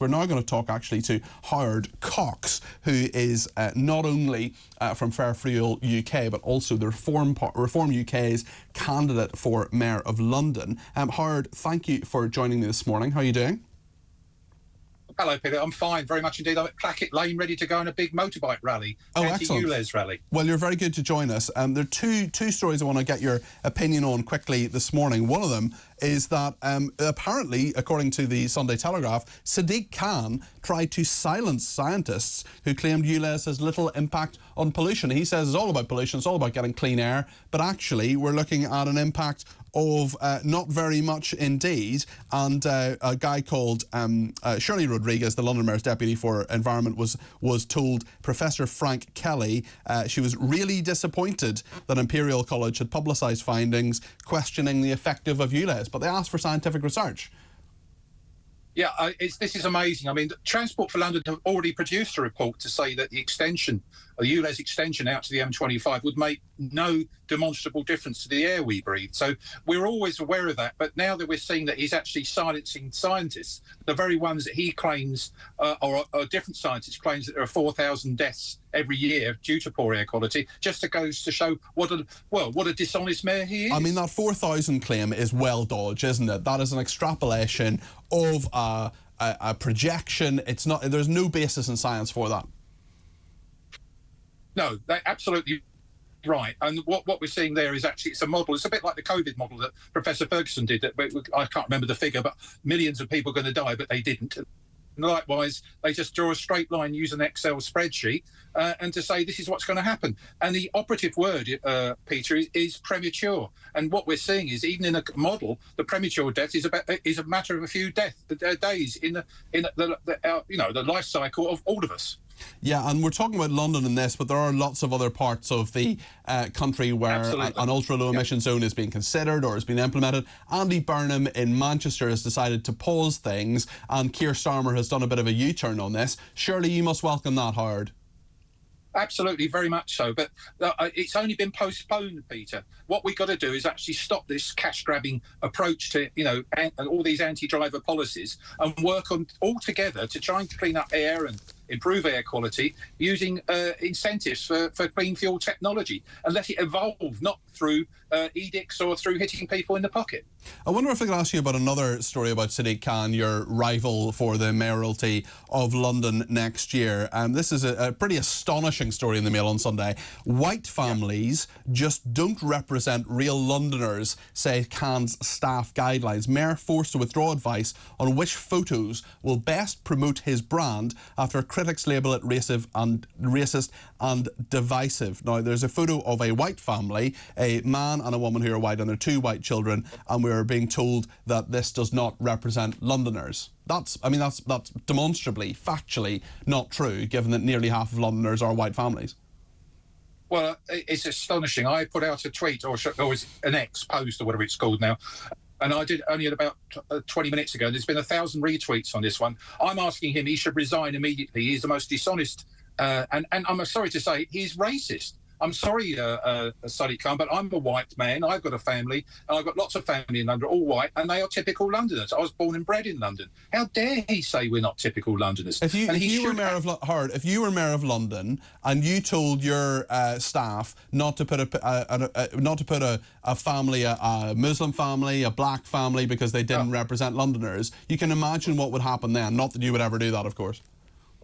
We're now going to talk actually to Howard Cox, who is not only from Fairfield UK, but also the Reform UK's candidate for Mayor of London. Howard, thank you for joining me this morning. How are you doing? Hello, Peter. I'm fine, very much indeed. I'm at Clackett Lane, ready to go on a big motorbike rally. Oh, excellent. Anti-ULEZ rally. Well, you're very good to join us. There are two stories I want to get your opinion on quickly this morning. One of them is that apparently, according to the Sunday Telegraph, Sadiq tried to silence scientists who claimed ULEZ has little impact on pollution. He says it's all about pollution, it's all about getting clean air, but actually we're looking at an impact of not very much indeed. And a guy called Shirley Rodriguez, the London Mayor's Deputy for Environment, was told Professor Frank Kelly she was really disappointed that Imperial College had publicised findings questioning the effectiveness of ULEZ, but they asked for scientific research. Yeah, this is amazing. I mean, Transport for London have already produced a report to say that the ULEZ extension out to the M25 would make no demonstrable difference to the air we breathe. So we're always aware of that. But now that we're seeing that he's actually silencing scientists, the very ones that he claims, or different scientists claims that there are 4,000 deaths every year due to poor air quality, just goes to show what a dishonest mayor he is. I mean, that 4,000 claim is well dodged, isn't it? That is an extrapolation of a projection. It's not. There's no basis in science for that. No, they're absolutely right. And what we're seeing there is actually it's a model. It's a bit like the COVID model that Professor Ferguson did. I can't remember the figure, but millions of people are going to die, but they didn't. And likewise, they just draw a straight line, use an Excel spreadsheet, and to say this is what's going to happen. And the operative word, Peter, is premature. And what we're seeing is even in a model, the premature death is a matter of a few days in the life cycle of all of us. Yeah, and we're talking about London in this, but there are lots of other parts of the country where an ultra-low emission zone is being considered or has been implemented. Andy Burnham in Manchester has decided to pause things, and Keir Starmer has done a bit of a U-turn on this. Surely you must welcome that, Howard. Absolutely, very much so. But it's only been postponed, Peter. What we've got to do is actually stop this cash-grabbing approach to, all these anti-driver policies and work on all together to try and clean up air and improve air quality using incentives for clean fuel technology and let it evolve, not through edicts or through hitting people in the pocket. I wonder if I could ask you about another story about Sadiq Khan, your rival for the mayoralty of London next year. This is a pretty astonishing story in the Mail on Sunday. White families just don't represent real Londoners, say Khan's staff guidelines. Mayor forced to withdraw advice on which photos will best promote his brand after critics label it racist and divisive. Now, there's a photo of a white family, a man and a woman who are white, and their two white children, and we're being told that this does not represent Londoners. That's demonstrably, factually not true, given that nearly half of Londoners are white families. Well, it's astonishing. I put out a tweet, or it's an X post, or whatever it's called now, and I did only about 20 minutes ago. There's been 1,000 retweets on this one. I'm asking him he should resign immediately. He's the most dishonest, and I'm sorry to say, he's racist. I'm sorry, Sadiq Khan, but I'm a white man. I've got a family, and I've got lots of family in London, all white, and they are typical Londoners. I was born and bred in London. How dare he say we're not typical Londoners? If you were mayor of London and you told your staff not to put a family, a Muslim family, a black family, because they didn't represent Londoners, you can imagine what would happen then. Not that you would ever do that, of course.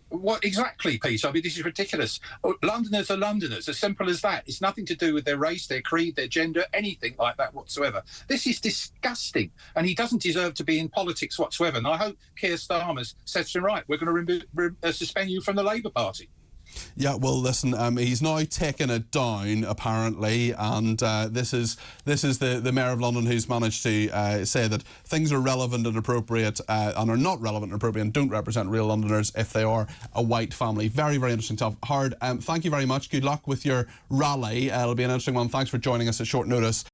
What exactly, Peter? I mean, this is ridiculous. Londoners are Londoners, as simple as that. It's nothing to do with their race, their creed, their gender, anything like that whatsoever. This is disgusting, and he doesn't deserve to be in politics whatsoever. And I hope Keir Starmer says to him, right, we're going to suspend you from the Labour Party. Yeah, well, listen, he's now taken it down, apparently, and this is the Mayor of London who's managed to say that things are relevant and appropriate and are not relevant and appropriate and don't represent real Londoners if they are a white family. Very, very interesting stuff. Howard, thank you very much. Good luck with your rally. It'll be an interesting one. Thanks for joining us at short notice.